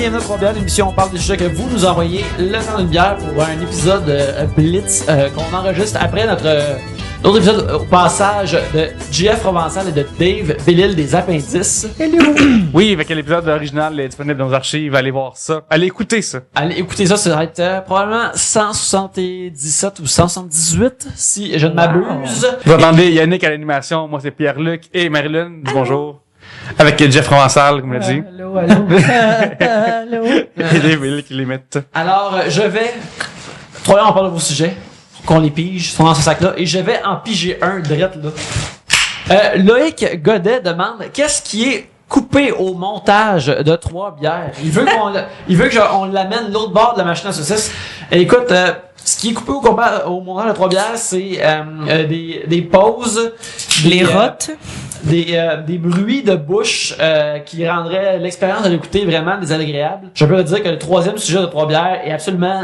bienvenue à Trois-Bières, l'émission où on parle des sujets que vous nous envoyez le temps d'une bière pour un épisode Blitz qu'on enregistre après notre autre épisode au passage de JF Provençal et de Dave Bellil des Appendices. Hello! Oui, avec l'épisode original est disponible dans nos archives, allez voir ça. Allez écouter ça. Allez écoutez ça, ça va être probablement 177 ou 178 si je ne m'abuse. Vous entendez Yannick à l'animation, moi c'est Pierre-Luc et Marilyn, dis bonjour. Avec Jeff Provençal, comme l'a dit. Allô, allô. Allô. Et Dave Bellil qui les mettent. Alors, je vais... Trois, on parle de vos sujets, qu'on les pige, sont dans ce sac-là, et je vais en piger un drette, là. Loïc Godet demande, qu'est-ce qui est coupé au montage de Trois-Bières? Il veut qu'on l'amène l'autre bord de la machine à saucisses. Et écoute, ce qui est coupé au montage de Trois-Bières, c'est des pauses, les rottes, des bruits de bouche qui rendraient l'expérience de l'écouter vraiment désagréable. Je peux te dire que le troisième sujet de Trois-Bières est absolument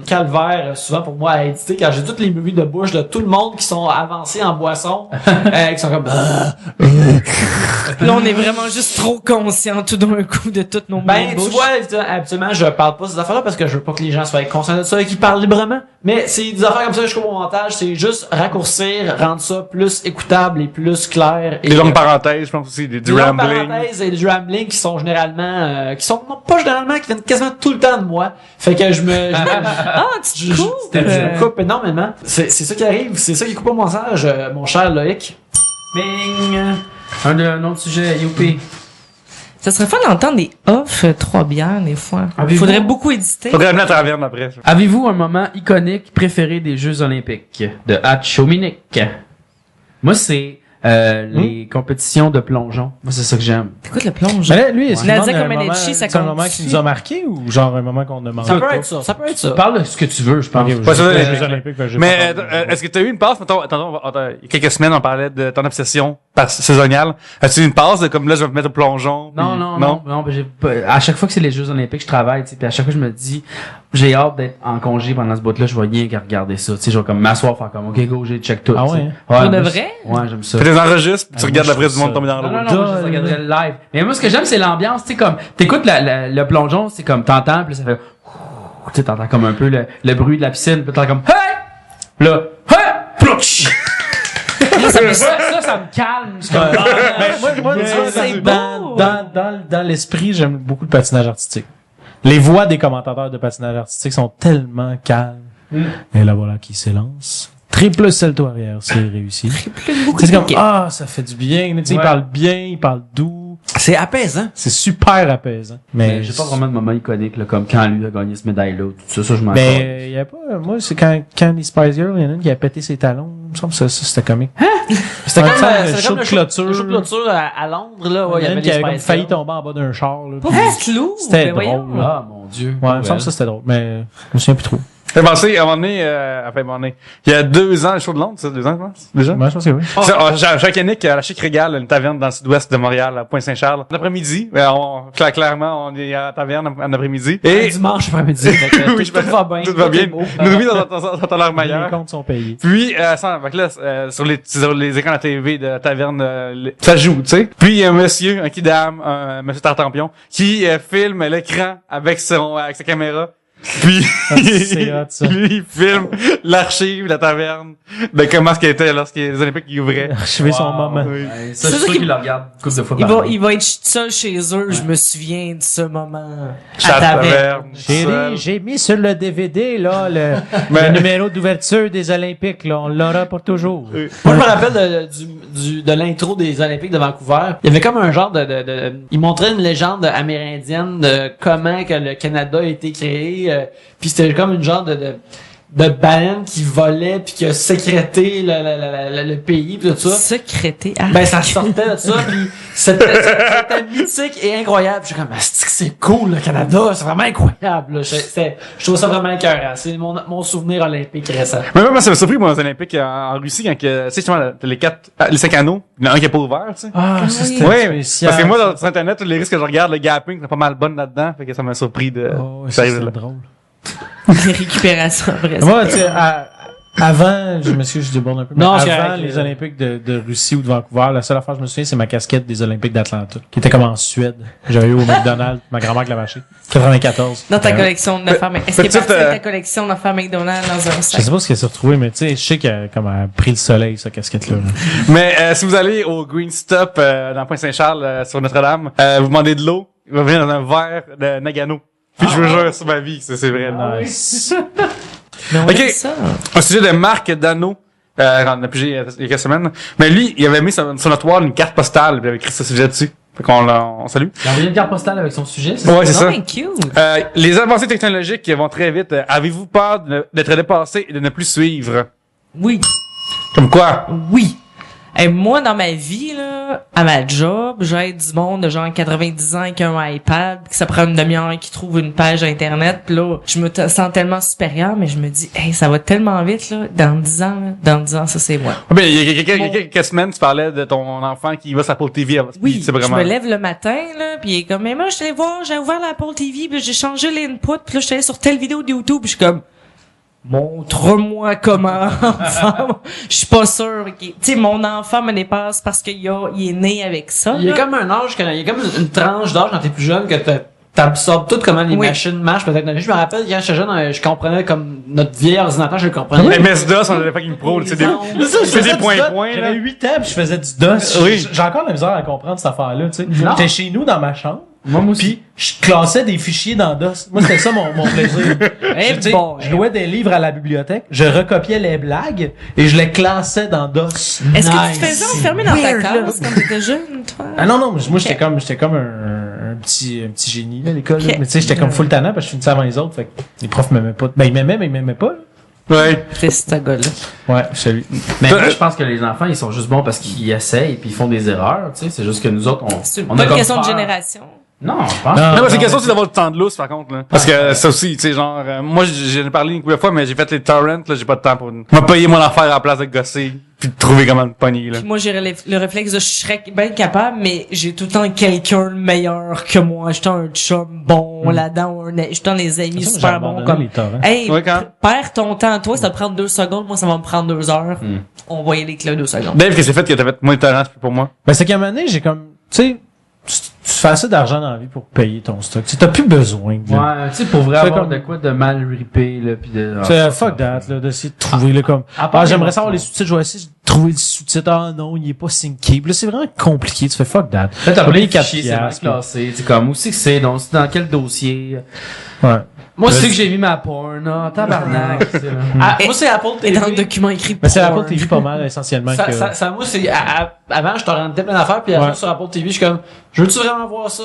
calvaire souvent pour moi à éditer, car j'ai tous les bruits de bouche de tout le monde qui sont avancés en boisson, qui sont comme là on est vraiment juste trop conscients tout d'un coup de toutes nos bruits de bouche. Tu vois, habituellement je parle pas de ces affaires-là parce que je veux pas que les gens soient conscients de ça et qu'ils parlent librement. Mais c'est des affaires comme ça jusqu'au montage, c'est juste raccourcir, rendre ça plus écoutable et plus clair. Et des longues parenthèses, je pense aussi, du rambling. Parenthèses et du rambling qui sont généralement, non pas généralement, qui viennent quasiment tout le temps de moi. Fait que je coupe énormément. C'est ça qui arrive, c'est ça qui coupe au montage, mon cher Loïc. Bing! Un autre sujet, youpi. Ça serait fun d'entendre des off Trois-Bières des fois. Faudrait beaucoup éditer. Faudrait amener à Traverne après. Avez-vous un moment iconique préféré des Jeux Olympiques? De Hatch-Dominique. Moi, c'est les compétitions de plongeon. Moi, c'est ça que j'aime. Écoute le plongeon. Mais là, lui, est-ce Nadia Comaneci, ça c'est un compte moment qui nous a marqué ou genre un moment qu'on a manqué? Ça peut être ça. Parle de ce que tu veux, je pense. Okay, Pas ça, les Jeux Olympiques, ben, j'ai mais pas parlé. est-ce que tu as eu une passe, mettons, il y a quelques semaines, on parlait de ton obsession saisonniale. As-tu eu une passe de comme là, je vais me mettre au plongeon? Non, à chaque fois que c'est les Jeux Olympiques, je travaille, tu sais, puis à chaque fois je me dis, j'ai hâte d'être en congé pendant ce bout-là, je vais rien qu'à regarder ça, tu sais, je vais comme m'asseoir, faire comme, ok, go, j'ai check tout. Ah tu sais. ouais? Pour de vrai? Ouais, j'aime ça. Tu les enregistres, puis tu regardes moi, après je du monde trouve tomber dans l'eau. Non, je regarderais le live. Mais moi, ce que j'aime, c'est l'ambiance, tu sais, comme, t'écoutes le plongeon, c'est comme, t'entends, puis là, ça fait, tu sais, t'entends comme un peu le bruit de la piscine, puis t'entends comme, hey! Là, hey! Plouch! ça me calme. Je suis comme, Moi, tu vois, c'est dans l'esprit, j'aime beaucoup le patinage artistique. Les voix des commentateurs de patinage artistique sont tellement calmes. Et là, voilà qui s'élance. Triple salto arrière, c'est réussi. C'est comme, ça fait du bien. Tu sais, il parle bien, il parle doux. C'est apaisant. C'est super apaisant. mais j'ai pas vraiment de moment iconique, là, comme quand lui a gagné ce médaille-là, tout ça, je m'en Mais, y a pas, moi, c'est quand les Spice Girls, il y en a une qui a pété ses talons. Il me semble que ça c'était comique. C'était comme C'était le show de cloture. Le show de clôture à Londres, là, ouais, Il y en a une qui avait comme Spice failli Girls. tomber en bas d'un char, là. Pas Puis du tout. C'était Mais voyons. drôle, là. Ah, mon Dieu. Ouais, il me semble que ça c'était drôle, mais je me souviens plus trop. J'ai pensé, à un moment donné, il y a 2 ans, le show de Londres, c'est 2 ans, je pense, déjà? Moi, je pense que oui. Jacques Yannick, à la Chic Régale, une taverne dans le sud-ouest de Montréal, à Pointe-Saint-Charles. L'après-midi, clairement, on est à la taverne en après-midi. Et, Dimanche après-midi. oui, tout va bien. tout va bien. beau. Nous mis dans leur Les meilleur. comptes sont payés. Puis, fait que là, sur les écrans de la TV de la taverne, ça joue, tu sais. Puis, il y a un monsieur, un kidam, un monsieur Tartampion, qui filme l'écran avec sa caméra. Puis, c'est hot, ça. lui, il filme l'archive de la taverne de comment ce qu'il était lorsque les Olympiques y ouvraient. Archiver son moment. Oui. Ça, je C'est suis sûr ça qu'il le regarde une couple de fois Il par va, il va être seul chez eux, je me souviens de ce moment. Chat taverne. Chérie, seul. j'ai mis sur le DVD, là, le numéro d'ouverture des Olympiques, là. On l'aura pour toujours. Moi, je me rappelle de l'intro des Olympiques de Vancouver. Il y avait comme un genre il montrait une légende amérindienne de comment que le Canada a été créé. Puis c'était comme une genre de baleine qui volait puis qui a sécrété le pays pis tout ça. Secrété. Ben, ça sortait de ça pis c'était mythique et incroyable. Je suis comme, c'est cool, le Canada. C'est vraiment incroyable, là. Je trouve ça vraiment écœurant. C'est mon souvenir olympique récent. Mais moi, ça m'a surpris, moi, aux Olympiques en Russie, quand tu sais, justement, les 5 anneaux, il y en a un qui est pas ouvert, tu sais. Ah, oui. ça, c'était Oui, spécial. parce que moi, sur Internet, tous les risques que je regarde, le gapping, c'est pas mal bonne là-dedans, fait que ça m'a surpris de, Oh, ça ça, arrive c'était là. drôle. Des récupérations après ça. Moi, tu sais, Avant, je m'excuse, je déborde un peu, mais Non, c'est avant correct, les Olympiques de Russie ou de Vancouver, la seule affaire que je me souviens, c'est ma casquette des Olympiques d'Atlanta, qui était comme en Suède. J'avais eu au McDonald's, ma grand-mère qui l'a acheté. 94. Dans ta collection d'affaires Est-ce qu'elle est petite, partie de ta collection d'affaires McDonald's dans un Je sac? sais pas ce qu'elle s'est retrouvée, mais tu sais, je sais qu'elle comme, elle a pris le soleil, cette casquette-là. Là. Mais si vous allez au Green Stop dans Pointe-Saint-Charles sur Notre-Dame, vous demandez de l'eau, il va venir dans un verre de Nagano. Puis je vous jure sur ma vie, c'est vrai. Nice. Mais on Ok. aime ça. Un sujet de Marc Dano, on a pigé il y a quelques semaines. Mais lui, il avait mis sur notre wall une carte postale, puis il avait écrit ce sujet dessus. Fait qu'on on salue. Il a envoyé une carte postale avec son sujet, Ouais, c'est Non, ça. mais cute. Les avancées technologiques vont très vite. Avez-vous peur d'être dépassé et de ne plus suivre? Oui. Comme quoi? Oui. Et moi, dans ma vie, là, à ma job, j'aide du monde de genre 90 ans avec un iPad, que ça prend une demi-heure, qui trouve une page Internet, pis là, je me sens tellement supérieur, mais je me dis, hey, ça va tellement vite, là, dans 10 ans, ça c'est moi. Ben, il y a quelques semaines, tu parlais de ton enfant qui va sur Apple TV. Oui, c'est vraiment... je me lève le matin, là, pis il est comme, mais moi, je suis allé voir, j'ai ouvert l'Apple TV, pis j'ai changé l'input, pis là, je suis allé sur telle vidéo de YouTube, pis je suis comme, montre-moi comment, enfant. Je suis pas sûr. Tu sais, mon enfant me dépasse parce qu'il est né avec ça. Il y a là. comme un âge, il y a comme une tranche d'âge quand t'es plus jeune que t'absorbes tout comment les Oui. machines marchent, peut-être. Je me rappelle, quand j'étais jeune, je comprenais comme notre vieil ordinateur, je le comprenais. MS-DOS, on avait fucking pro, tu sais, des, Je fais des points-points, là. J'avais 8 ans, puis je faisais du DOS. Oui. J'ai encore la misère à comprendre cette affaire-là, tu sais. Non. J'étais chez nous dans ma chambre. Moi aussi. Puis, je classais des fichiers dans DOS. Moi, c'était ça mon plaisir. Eh Tu sais, bon, je louais des livres à la bibliothèque, je recopiais les blagues et je les classais dans DOS. Est-ce que tu Nice. te faisais enfermer dans ta Weird, classe quand t'étais jeune, toi? Ah non, mais moi, j'étais comme un petit génie, là, à l'école. là. Ok. Mais tu sais, j'étais comme full talent parce que je finissais avant les autres. Fait que les profs m'aimaient pas. Ben, ils m'aimaient, mais ils m'aimaient pas, là. Ouais. C'est ce gars-là. Ouais, salut. Mais moi, je pense que les enfants, ils sont juste bons parce qu'ils essayent puis ils font des erreurs, tu sais. C'est juste que nous autres, C'est on pas a une comme question de peur. génération. Non, je pense. Non, mais c'est une question aussi d'avoir le temps de lousse, par contre, là. Parce que ça aussi, tu sais, genre, moi, j'en ai parlé une couple de fois, mais j'ai fait les torrents, là, j'ai pas de temps pour m'a payé mon affaire à la place de gosser, puis de trouver comment me pogner, là. Puis moi, j'ai le réflexe de je serais bien capable, mais j'ai tout le temps quelqu'un de meilleur que moi. J'étais un chum bon là-dedans, j'étais des amis super bons. Comme, les torrents. hey, Ouais, quand? perds ton temps, toi, ça te prend 2 secondes, moi, ça va me prendre 2 heures. On va y aller avec le 2 secondes. Dave, qu'est-ce que c'est fait que t'as fait moins de torrents pour moi? Ben, c'est qu'à un moment donné, j'ai comme, tu sais, tu fais assez d'argent dans la vie pour payer ton stock. Tu sais, t'as plus besoin. Là. Ouais, tu sais, pour vrai C'est avoir comme- de quoi de mal ripé, là, pis de... C'est fuck that, là, d'essayer de trouver, là, comme, à part j'aimerais les savoir les sous-titres, je vais essayer de trouver le sous-titre, ah non, il est pas synké. Puis là, c'est vraiment compliqué, tu fais fuck that. Là, t'as Payer plein de 4 fichiers, c'est mal piastres, classé, tu sais, comme, où c'est que c'est, donc, c'est dans quel dossier? Ouais. Moi, c'est que j'ai mis ma porn, ah, tabarnak, c'est là. Ah, moi, c'est Apple Et TV. dans le document écrit Mais c'est porn. Apple TV pas mal, essentiellement, que... Ça, moi, c'est, avant, je t'orientais plein d'affaires, puis après, Ouais. sur Apple TV, je suis comme, je veux-tu vraiment voir ça?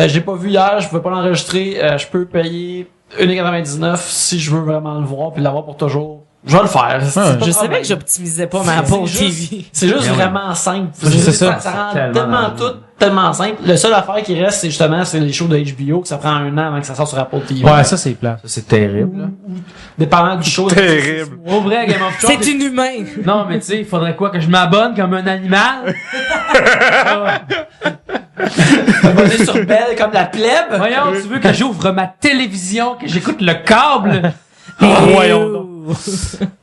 J'ai pas vu hier, je pouvais pas l'enregistrer, je peux payer 1,99 si je veux vraiment le voir, puis l'avoir pour toujours. Je vais le faire. C'est pas Je de savais problème. que j'optimisais pas ma C'est Apple juste- TV. C'est juste Mais ouais. vraiment simple. C'est ça. Ça rend Tellement tellement dans le tout, tellement simple. Le seul affaire qui reste, c'est justement, c'est les shows de HBO, que ça prend 1 an avant que ça sorte sur Apple TV. Ouais, ça, c'est plat. Ça, c'est terrible, là. Dépendant du show. Terrible. Au vrai, Game of Thrones. C'est inhumain. Non, mais tu sais, il faudrait quoi, que je m'abonne comme un animal? Abonné sur Belle comme la plèbe. Voyons, tu veux que j'ouvre ma télévision, que j'écoute le câble? Voyons donc.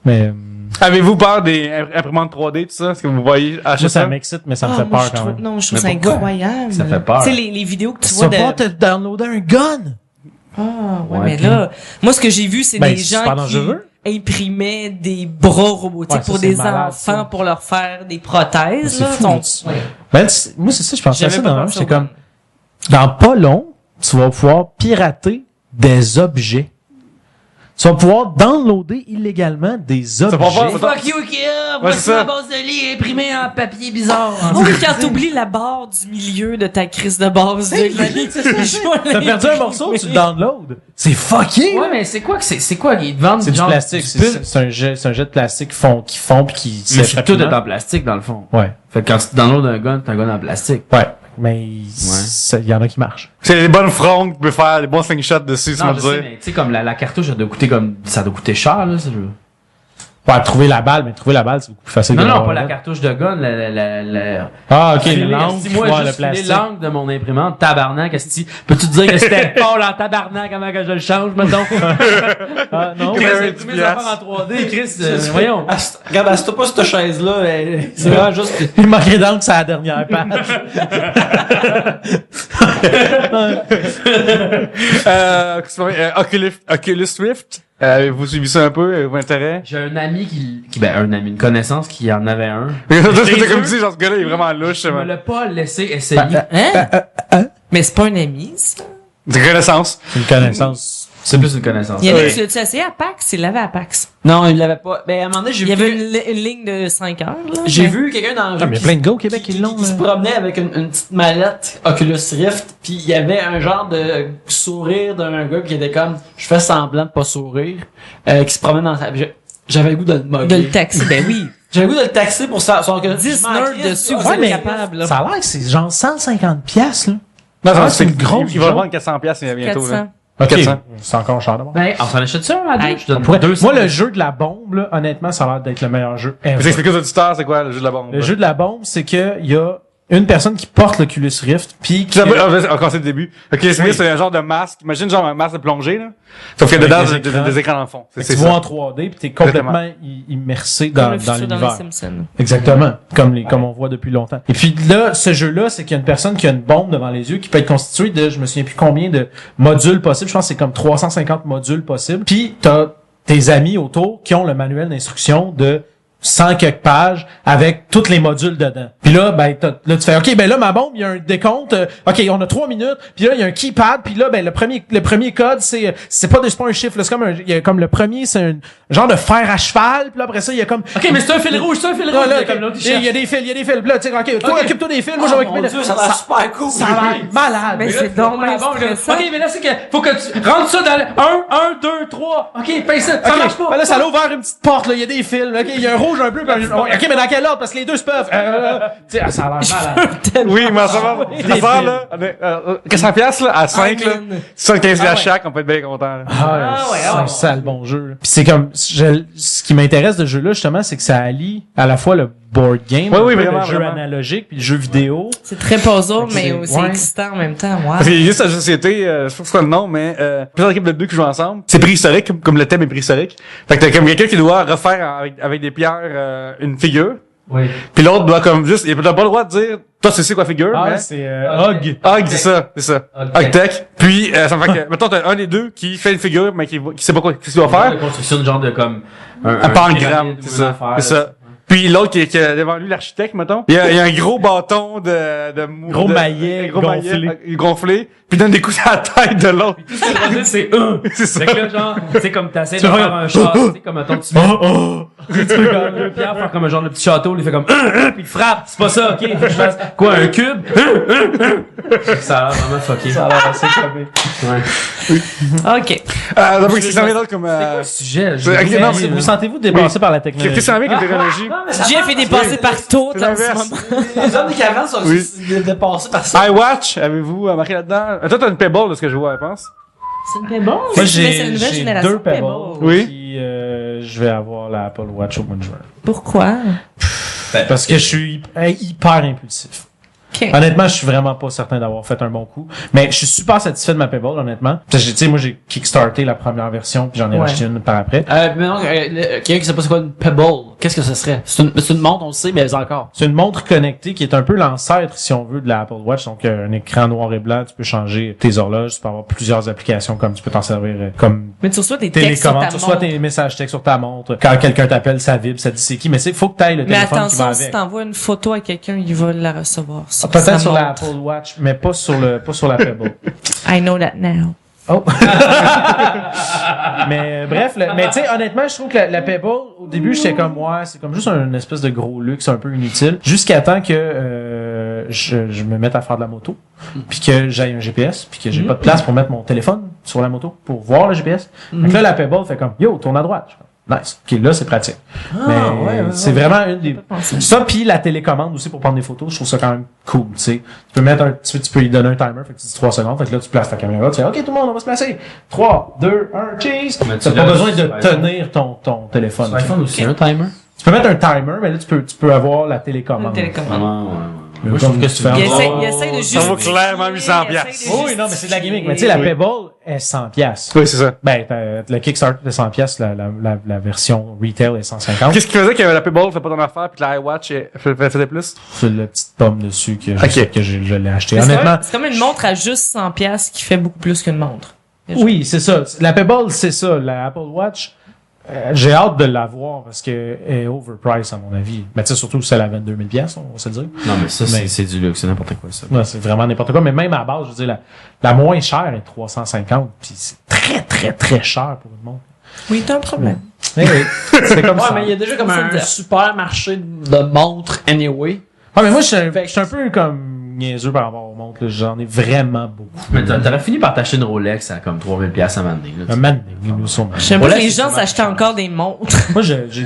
Mais, Avez-vous peur des imprimantes 3D, tout ça? Est-ce que vous voyez acheter moi, ça ça? m'excite, mais ça me Ah, fait moi, peur je quand trouve, même. non, je trouve Mais ça pourquoi? incroyable. Ça fait peur. Tu sais, les vidéos que tu Tu vois vas de... pas te downloader un gun? Ah, ouais, Ouais, mais puis- là, moi, ce que j'ai vu, c'est Ben, des c'est gens pas qui dangereux. imprimaient des bras robotiques Ouais, ça, pour c'est des malade, enfants ça. pour leur faire des prothèses, C'est là. fou. Donc, Ben, moi, c'est ça, je pensais à j'avais ça pas dans un, pensé j'étais au comme, dans pas long, tu vas pouvoir pirater des objets. Tu vas pouvoir downloader illégalement des objets. va pas- Fuck you, Ikea! Ouais, Voici c'est ça. ma base de lit imprimée en papier bizarre. Oh, quand t'oublies la barre du milieu de ta crise de base de lit. T'as perdu un morceau, tu le downloads. C'est fucké! Ouais, mais c'est quoi que c'est quoi? Ils te vendent C'est du genre plastique, c'est un jet de plastique qui fond puis qui Mais sèche tout est rapidement. en plastique, dans le fond. Ouais. Fait que quand tu downloads un gun, t'as un gun en plastique. Ouais. Mais il y en a qui marchent. C'est des bonnes frondes, tu peux faire des bons slingshots dessus, tu Non, vas je sais, dire. mais tu sais, comme la cartouche, ça doit coûter cher, là, ça, Ouais, trouver la balle, mais trouver la balle, c'est beaucoup plus facile. Non, que non, d'avoir pas la balle. cartouche de gun, Ah, ok, filer, l'angle, si moi, ouais, juste le filer plastique. l'angle de mon imprimante, tabarnak, esti, peux-tu te dire que c'était Paul en tabarnak avant que je le change, mettons? Ah, non. Chris, Ouais, imprimer les affaires en 3D, Chris, voyons. Regarde, assieds-toi pas sur cette chaise-là. C'est vraiment juste. Il manquerait d'angle, c'est la dernière page. Oculus Rift. Vous suivez ça un peu, vos intérêts? J'ai un ami une connaissance qui en avait un. C'était comme si, genre, ce gars-là, il est vraiment louche. Je me l'ai pas laissé essayer. Hein? Mais c'est pas un ami, ça. C'est connaissance. C'est une connaissance. C'est plus une connaissance. Il y en a Oui. qui l'as-tu essayé à PAX? Il l'avait à PAX. Non, il l'avait pas. Ben, à un moment donné, j'ai Il y vu. avait une ligne de 5 heures, là. J'ai mais- vu quelqu'un dans le Ah, mais il y a plein de gars au Québec qui l'ont, qui se là. promenait avec une petite mallette Oculus Rift, puis il y avait un genre de sourire d'un gars qui était comme, je fais semblant de pas sourire, qui se promenait dans sa... J'avais le goût de le moquer. De le taxi, ben oui. J'avais le goût de le taxer pour ça. 10 nerds dessus, vous Ouais, êtes mais capable, là. ça a l'air que c'est genre 150 piastres, là. Non, Ah, c'est une grosse Il va le joke. vendre 400 piastres bientôt, là. 400. Ok. 400. C'est encore cher d'abord. Ben, on s'en achète ça à deux? Hey, Je donne Pourrait- 200. Moi, le jeu de la bombe, là, honnêtement, ça a l'air d'être le meilleur jeu Vous ever. expliquez aux auditeurs, c'est quoi, le jeu de la bombe? Le jeu de la bombe, c'est que il y a une personne qui porte l'Oculus Rift, puis qui... On va commencer le début. Ok, c'est un genre de masque. Imagine genre un masque de plongée, là. Sauf que Avec dedans, des écrans. des écrans dans le fond. Fait que C'est tu ça. vois en 3D, puis t'es complètement immersé Comme dans le futur dans les l'univers. Simpsons. Exactement, comme on voit depuis longtemps. Et puis là, ce jeu-là, c'est qu'il y a une personne qui a une bombe devant les yeux qui peut être constituée de, je me souviens plus combien de modules possibles, je pense que c'est comme 350 modules possibles. Puis t'as tes amis autour qui ont le manuel d'instruction de 100 quelques pages avec tous les modules dedans. Puis là, ben, là, tu fais, OK, ben là, ma bombe, il y a un décompte, OK, on a 3 minutes, puis là, il y a un keypad, puis là, ben, le premier code, c'est pas un chiffre, là, c'est comme il y a comme le premier, c'est un genre de fer à cheval, puis là, après ça, il y a comme, Ok, mais c'est un fil rouge, c'est un fil là, rouge. là, Comme l'autre, il y a des fils, puis là, tu sais, OK, toi, Ok. occupe-toi des fils, moi, je vais occuper Mon Dieu, ça a l'air super cool. Ça a l'air malade. Mais là, c'est donc la bien bombe, là. stressant. Ok, mais là, c'est que, faut que tu rentres ça dans le 1, 2, 3. Ok, paye ça. Ça marche pas. Ben là, ça a ouvert une petite porte, là, il y a des fils, là, OK, il y a un rouge, un bleu, puis OK, mais dans quel ordre? Parce que les deux se peuvent. Tu sais, ça a l'air malade. Oui, mais ça va. Ça sert, là. 400 piastres, là, à 5, là. 75 Ah ouais. à chaque, on peut être bien content, là. C'est un sale bon jeu. Là. Puis c'est comme, ce qui m'intéresse de ce jeu-là, justement, c'est que ça allie à la fois le board game, Oui, un oui, peu vraiment, le jeu vraiment. analogique, puis le jeu vidéo. C'est très puzzle, mais aussi Ouais. excitant en même temps. Wow. Parce qu'il existe la société, je sais pas c'est quoi le nom, mais plusieurs équipes de deux qui jouent ensemble. C'est préhistorique, comme le thème est préhistorique. Fait que t'as comme quelqu'un qui doit refaire avec des pierres une figure. Oui. Puis l'autre doit comme juste, il a pas le droit de dire, toi tu sais quoi figure, mais... c'est Hog. Hog, c'est ça. Hog Tech. Puis, ça fait que, mettons, t'as un des deux qui fait une figure, mais qui sait pas quoi, qu'est-ce qu'il doit faire. La construction de genre de comme Un pentagramme, pyramide ou c'est une ça. affaire, C'est là. ça. Puis l'autre qui est devant lui, l'architecte, mettons. Il y a un gros bâton Gros maillet gonflé. gonflé. Puis il donne des coups à la tête de l'autre. Tout ce que je veux dire, c'est C'est ça. Fait que là, genre, tu sais, comme t'essaies de faire un château, tu sais, comme, mettons, tu mets, tu peux comme deux pierres, faire comme un genre de petit château, il fait comme, puis il frappe, c'est pas ça, ok, faut que je fasse, quoi, un cube? Ça a l'air vraiment fucké. Ça a l'air assez comique. OK. D'abord, c'est jamais d'autre comme, C'est quoi le sujet? c'est- ok, non, Vous sentez-vous dépassé par la technologie? qu'est-ce que c'est avec la technologie? Non, mais ça Jeff est dépassé par tout C'est en ce l'inverse. moment. Les hommes des cavernes sont Oui. aussi dépassés par ça. iWatch, avez-vous marqué là-dedans? Toi, t'as une Pebble, de ce que je vois, je pense. C'est une Pebble? Moi, Mais c'est la j'ai nouvelle génération deux Pebbles. Oui. Puis, je vais avoir la Apple Watch au mois de juin. Pourquoi? Parce que je suis hyper impulsif. OK. Honnêtement, je suis vraiment pas certain d'avoir fait un bon coup. Mais je suis super satisfait de ma Pebble, honnêtement. Parce que, tu sais, moi, j'ai kickstarté la première version, puis j'en ai Ouais. racheté une par après. Mais non, quelqu'un qui sait pas c'est quoi une Pebble, qu'est-ce que ce serait? C'est une montre, on le sait, mais encore. C'est une montre connectée qui est un peu l'ancêtre, si on veut, de la Apple Watch. Donc, un écran noir et blanc, tu peux changer tes horloges, tu peux avoir plusieurs applications comme tu peux t'en servir comme Mais tu reçois des textes sur télécommande. ta Tu reçois montre. tes messages textes sur ta montre. Quand quelqu'un t'appelle, ça vibre, ça dit c'est qui. Mais c'est, faut que t'ailles le Mais téléphone qui va attention, si avec. t'envoies une photo à quelqu'un, il va la recevoir. Ah, peut-être sa sur la montre. Apple Watch, mais pas sur la Pebble. I know that now. Oh. Mais bref, mais tu sais, honnêtement, je trouve que la Pebble, au début, j'étais comme, ouais, c'est comme juste un espèce de gros luxe un peu inutile, jusqu'à temps que je me mette à faire de la moto, puis que j'aille un GPS, puis que j'ai pas de place pour mettre mon téléphone sur la moto pour voir le GPS. Donc là, la Pebble fait comme, yo, tourne à droite. Je fais, Nice. OK, là, c'est pratique. Mais c'est vraiment une des... Ça, puis la télécommande aussi pour prendre des photos, je trouve ça quand même cool, tu sais. Tu peux mettre tu peux lui donner un timer, fait que tu dis 3 secondes, fait que là, tu places ta caméra, tu fais, OK, tout le monde, on va se placer. 3, 2, 1, cheese! T'as pas besoin de tenir ton téléphone. Sur iPhone aussi, un timer. Tu peux mettre un timer, mais là, tu peux avoir la télécommande. Moi, je trouve que tu fais Il essaie de justifier. Ça vaut clairement 800 piastres. Oui, non, mais c'est de la gimmick. Mais tu sais, la Pebble est 100 piastres. Oui, c'est ça. Ben, le Kickstarter est 100 piastres, la version retail est 150. Qu'est-ce qui faisait que la Pebble fait pas ton affaire puis que la iWatch faisait plus? C'est la petite pomme dessus que je l'ai acheté. Mais Honnêtement. c'est comme une montre à juste 100 piastres qui fait beaucoup plus qu'une montre. Oui, c'est ça. La Pebble, c'est ça. La Apple Watch, j'ai hâte de l'avoir parce que elle est overpriced à mon avis. Mais tu sais, surtout celle à 22 000 piastres, on va se le dire. Non, mais ça, c'est du luxe, c'est n'importe quoi, ça. Ouais, c'est vraiment n'importe quoi. Mais même à base, je veux dire, la moins chère est 350. Puis c'est très, très, très cher pour une montre. Oui, t'as un problème. Oui, c'est comme Ouais, ça. mais il y a déjà comme Ça un me dit. super marché de montres anyway. Ah, mais moi, je suis un peu comme niaiseux par rapport aux montres, là. J'en ai vraiment beaucoup. Mais t'aurais fini par t'acheter une Rolex à comme 3000 piastres à un moment donné, là. Un man, nous sommes. Je sais pas Voilà, que les c'est gens pas s'achetaient mal. encore des montres. Moi, j'ai J'ai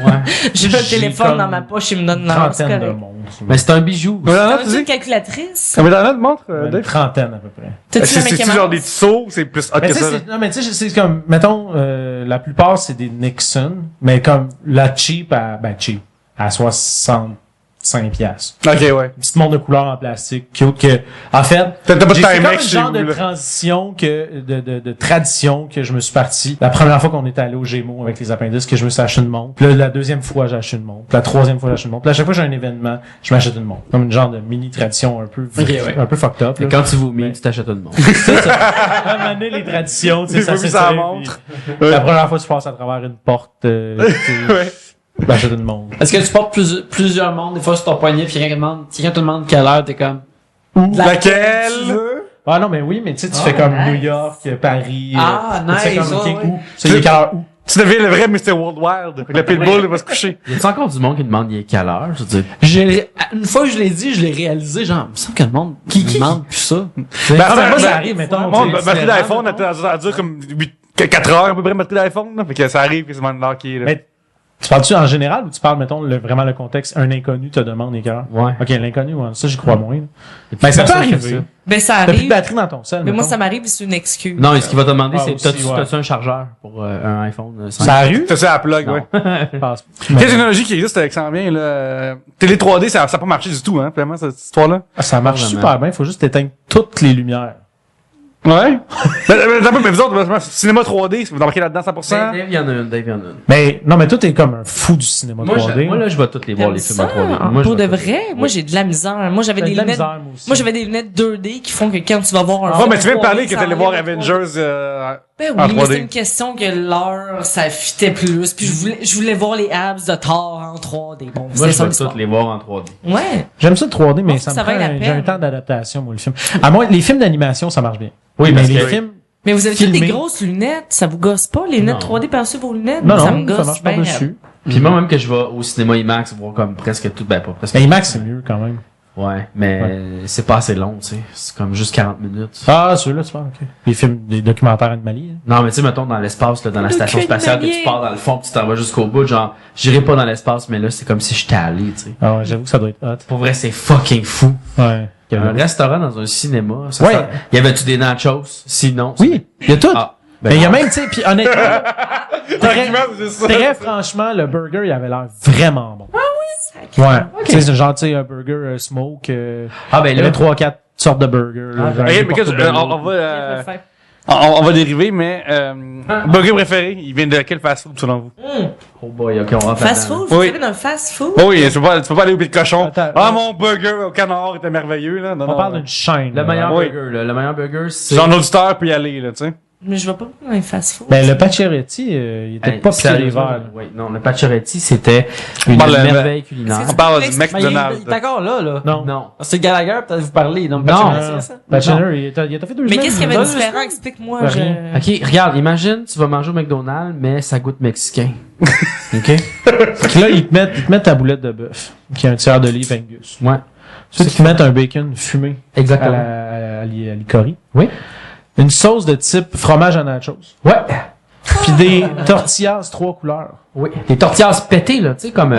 le téléphone comme dans ma poche, il me donne une l'heure, c'est trentaine de correct. montres. Mais c'est un bijou. T'as une calculatrice? Ah, mais dans notre montre, Une Dave? trentaine à peu près. T'as-tu la C'est-tu genre des Tissot ou c'est plus hot Mais que tu sais, ça? là? non, mais tu sais, c'est comme, mettons, la plupart, c'est des Nixon, mais comme la cheap à 65 piastres. Ok, ouais. Une petite montre de couleur en plastique, cute, que, en fait, T'as pas de j'ai fait comme Timex une chez genre vous, de là. transition de tradition que je me suis parti. La première fois qu'on était allé au Gémeaux avec les appendices, que je me suis acheté une montre. Puis là, la deuxième fois, j'ai acheté une montre. Puis la troisième fois, j'ai acheté une montre. Puis à chaque fois que j'ai un événement, je m'achète une montre. Comme une genre de mini tradition un peu, ouais. un peu fucked up, là. Et quand tu vomis, tu t'achètes une montre. À un moment donné, les traditions, tu sais, Les ça vomis, c'est ça ça. montre. puis La première fois, tu passes à travers une porte, Ouais. t'achètes une montre. Est-ce que tu portes plusieurs montres, des fois sur ton poignet, puis quelqu'un te demande quelle heure, t'es comme... Laquelle? tu veux? Ah non, mais oui, mais tu sais, tu fais comme New York, Paris. Ah, tu fais nice, comme, ouais, OK, ouais. où? C'est quelle heure où? Tu deviens le vrai Mr. Worldwide. Le pitbull, il va se coucher. Y a encore du monde qui demande il est quelle heure? Je veux dire. Une fois que je l'ai dit, je l'ai réalisé, genre, il me semble que le monde demande plus ça. Ben, moi, ça arrive, mettons. Mon tu sais, batterie c'est d'iPhone, vraiment, elle dure comme 4 heures à peu près, batterie d'iPhone, là. Fait que ça arrive, que c'est mon heure qui est là. Mais tu parles-tu en général ou tu parles, mettons, vraiment le contexte, un inconnu te demande quelle heure? Ouais. OK, l'inconnu, ouais, ça, j'y crois moins. là. Et puis, Ben, ça peut personne fait arriver. ça. Ben, ça T'as plus de arrive. batterie dans ton sel. Mais moi, mettons. ça m'arrive, c'est une excuse. Non, mais ce qu'il va te demander, Ah, c'est aussi, ouais. t'as-tu un chargeur pour un iPhone 5? Ça arrive? C'est ça, la plug, ouais. Je pense pas. Quelle technologie qui existe avec ça vient, là? Télé 3D, ça a pas marché du tout, hein, vraiment, cette histoire-là. Ah, ça marche Vraiment. super bien, il faut juste éteindre toutes les lumières. Ouais. mais vous autres, cinéma 3D, vous embarquez là-dedans 100%? Dave, il y en a une. Mais, non, mais toi, t'es comme un fou du cinéma Moi, 3D. moi, là, je vais toutes les voir, les films en 3D. Moi, je Pour vais de toutes- vrai, moi, j'ai de la misère. Moi, j'avais J'ai des de la lunettes. misère, moi aussi. Moi, j'avais des lunettes 2D qui font que quand tu vas voir un Ah, film mais tu viens de 3D, parler que ça t'allais voir enlève le Avengers, Ben en oui, mais 3D. c'est une question que l'heure, ça fitait plus. Puis je voulais voir les abs de Thor en 3D. Bon, Moi, c'est je ça vais l'histoire. toutes les voir en 3D. Ouais. J'aime ça le 3D, mais pense ça que me ça vaut prend la j'ai un peine. temps d'adaptation, moi, le film. À moins, les films d'animation, ça marche bien. Oui, mais parce les que- films, Mais vous avez fait des Filmé. grosses lunettes, ça vous gosse pas, les lunettes Non. 3D par-dessus vos lunettes? non, ça non, me gosse ça marche pas bien. dessus. Puis moi, même que je vais au cinéma IMAX voir comme presque tout, ben pas presque. Mais IMAX, c'est mieux, quand même. Ouais, mais c'est pas assez long, tu sais. C'est comme juste 40 minutes. Ah, ceux-là, tu parles, ok. Les films, des documentaires animaliers. Non, mais tu sais, mettons, dans l'espace, là, dans la station spatiale, que tu pars dans le fond pis tu t'en vas jusqu'au bout, genre, j'irai pas dans l'espace, mais là, c'est comme si j'étais allé, tu sais. Ah ouais, j'avoue que ça doit être hot. Pour vrai, c'est fucking fou. Ouais. Un restaurant dans un cinéma, ça Ouais. sent- Y avait-tu des nachos? Sinon. Oui, il y a tout. Ah. Ben mais il y a non. même, tu sais, puis honnêtement, très franchement, le burger, il avait l'air vraiment bon. Ouais. Tu sais, c'est genre, tu sais, un burger smoke. Ah, ben Il y là. avait 3-4 sortes de burgers. là, genre Ok, des mais qu'est-ce- portobello. on va, on va dériver, mais, burger préféré, il vient de quel fast-food, selon vous? Oh boy, ok, on va Fast food? Vous Oui. savez d'un fast food? Oh oui, tu peux pas aller au pied de cochon. Attends, Ah, mon burger au canard était merveilleux, là. Non, On non, parle d'une chaîne. Le là. meilleur Oui. burger, là. Le meilleur burger, c'est. Genre, un auditeur peut y aller, là, tu sais. Mais je vais pas dans les fast food. Ben, le Pacioretty, il était Hey, pas piqué les sérieusement, verres. Oui, non, le Pacioretty, c'était une parle de- merveille culinaire. On parle du Mais Mais il McDonald's. est encore là, là. Non. Non. C'est Gallagher, peut-être vous parler. Donc, Non. c'est ça? Pacioretty, il a fait 2 Mais semaines. qu'est-ce qu'il y avait de Deux différent? semaines? Explique-moi. Ben, je- rien. Ok, regarde, imagine, tu vas manger au McDonald's, mais ça goûte mexicain. Ok? Puis là, ils te mettent ta boulette de bœuf, qui est un tiers d'olive Angus. Ouais. Ensuite, ils te mettent un bacon fumé à Exactement. à l'icori. Oui. Une sauce de type fromage à nachos. Ouais. Puis des tortillas 3 couleurs. Oui. Des tortillas pétées, là, tu sais, comme... Non,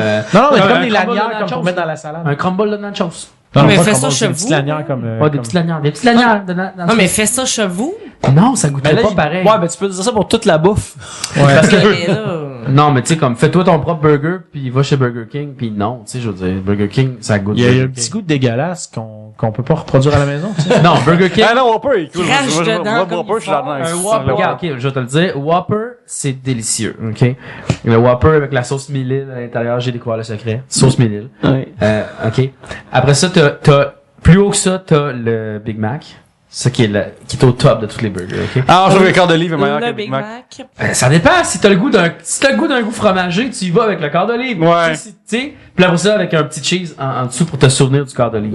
mais comme un des crumble lanières de comme pour nachos. mettre dans la salade. Un crumble de nachos. Non, Mais pas fais comme ça des chez petites vous. lanières comme... Ouais, des petites lanières. Des petites lanières de nachos. Non, mais fais ça chez vous. Non, ça goûterait pas il- pareil. Ouais, mais tu peux dire ça pour toute la bouffe. Parce que... Mais là, Non, mais tu sais, comme, fais-toi ton propre burger, puis va chez Burger King, puis non, tu sais, je veux dire, Burger King, ça goûte Il y a Burger un King. petit goût dégueulasse qu'on peut pas reproduire à la maison, tu sais. Non, Burger King... Ah non, Whopper, il est cool. Crache Moi, dedans comme Whopper, je suis ils là-dedans. font. avec Un ça, Whopper, le regarde, ok, je vais te le dire. Whopper, c'est délicieux, ok? Le Whopper avec la sauce Mille à l'intérieur, j'ai découvert le secret. Sauce Mille. Ouais. Ok. Après ça, t'as, plus haut que ça, t'as le Big Mac. Ça qui est au top de tous les burgers, ok? Ah, je trouve que le quart de livre est meilleur que le le Big Big Mac. Mac. Ça dépend. Si t'as le goût d'un goût fromagé, tu y vas avec le quart d'olive. Ouais. Tu sais, puis après ça, avec un petit cheese en dessous pour te souvenir du quart d'olive.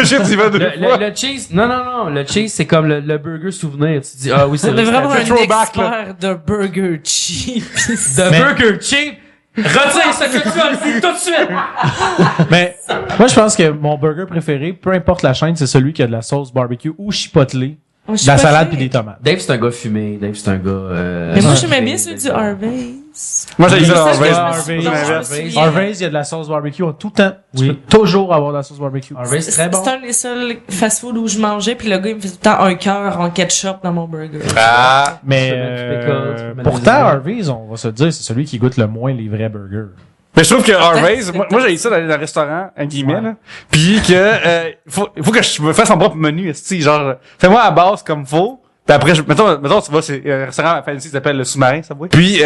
J'ai dit deux fois. Le cheese, non, le cheese, c'est comme le burger souvenir. Tu dis, ah oui, c'est On est vraiment c'est un throwback, là. expert de burger cheap. de burger cheap. Retire ce que tu as dit tout de suite. Mais moi, je pense que mon burger préféré, peu importe la chaîne, c'est celui qui a de la sauce barbecue ou chipotle, de la salade puis des tomates. Dave, c'est un gars fumé. Dave, c'est un gars, Mais moi, j'aimais bien celui du Harvey's. Moi, j'ai dit ça Ça, dans je Harvey's. me suis- C'est non, je me l'inverse. souviens. Harvey's, il y a de la sauce barbecue tout le temps. Tu Oui. peux toujours avoir de la sauce barbecue. Harvey's, c'est très bon. C'est un des seuls fast-food où je mangeais, puis le gars, il me faisait tout le temps un cœur en ketchup dans mon burger. Ah. Mais Tu peux mettre du pickle, tu peux mettre pourtant, des oignons. Harvey's, on va se le dire, c'est celui qui goûte le moins les vrais burgers. Mais je trouve que Harvey's, moi j'ai ça d'aller dans un restaurant, un guillemets, là. Puis que, faut que je me fasse mon propre menu, esti, genre, fais-moi à base comme faut. Puis après, mettons, tu vas, c'est un restaurant fancy qui s'appelle le Sous-Marin, ça va. Puis,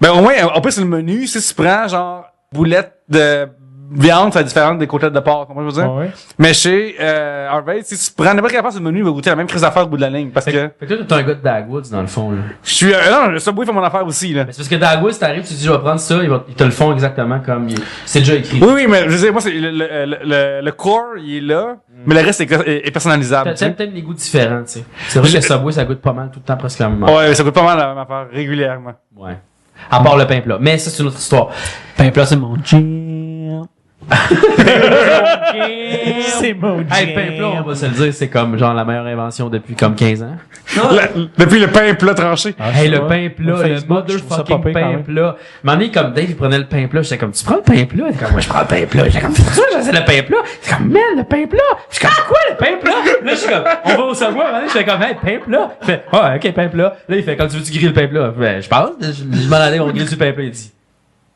ben au moins, en plus, sur le menu, si tu prends, genre, boulettes de viande, c'est différente des côtelettes de porc, comment je veux dire? Ouais. Mais chez, Harvey's, si tu prends n'importe quelle affaire sur le menu, il va goûter la même crise d'affaires au bout de la ligne. Parce que, Fait que toi, t'es un gars de Dagwoods, dans le fond, là. je suis, non, le Subway fait mon affaire aussi, là. Mais c'est parce que Dagwoods, t'arrives, tu dis, je vais prendre ça, ils te le font exactement comme, c'est déjà écrit. Oui, mais je veux dire, moi, c'est le core, il est là, mais le reste est personnalisable. tu sais. T'aimes les goûts différents, tu sais. C'est vrai que le Subway, ça goûte pas mal tout le temps, presque la même Ouais, mais ça coûte pas mal la même affaire, régulièrement. Ouais. À part le pain plat. Mais ça, c'est une autre histoire. Pain plat, c'est mon jam. C'est mon Hey, pain plat, on va se le dire, c'est comme, genre, la meilleure invention depuis comme 15 ans. Depuis le pain plat tranché. Hey, le pain plat, le Facebook, je trouve ça motherfucking pas pire quand pain même. plat. Un moment donné, comme Dave, il prenait le pain plat, j'étais comme, tu prends le pain plat? Il était comme, moi, je prends le pain plat. J'étais comme, c'est ça, j'essaie le pain plat. J'étais comme, man, le pain plat. Je suis comme, quoi, le pain plat? Là, je suis comme, on va au Subway, un moment donné, j'étais comme, hey, pain plat. Il fait, ah, ok, pain plat. Là, il fait, quand tu veux-tu griller le pain plat? Ben, je pense, je m'en allais, on grille du pain plat, il dit.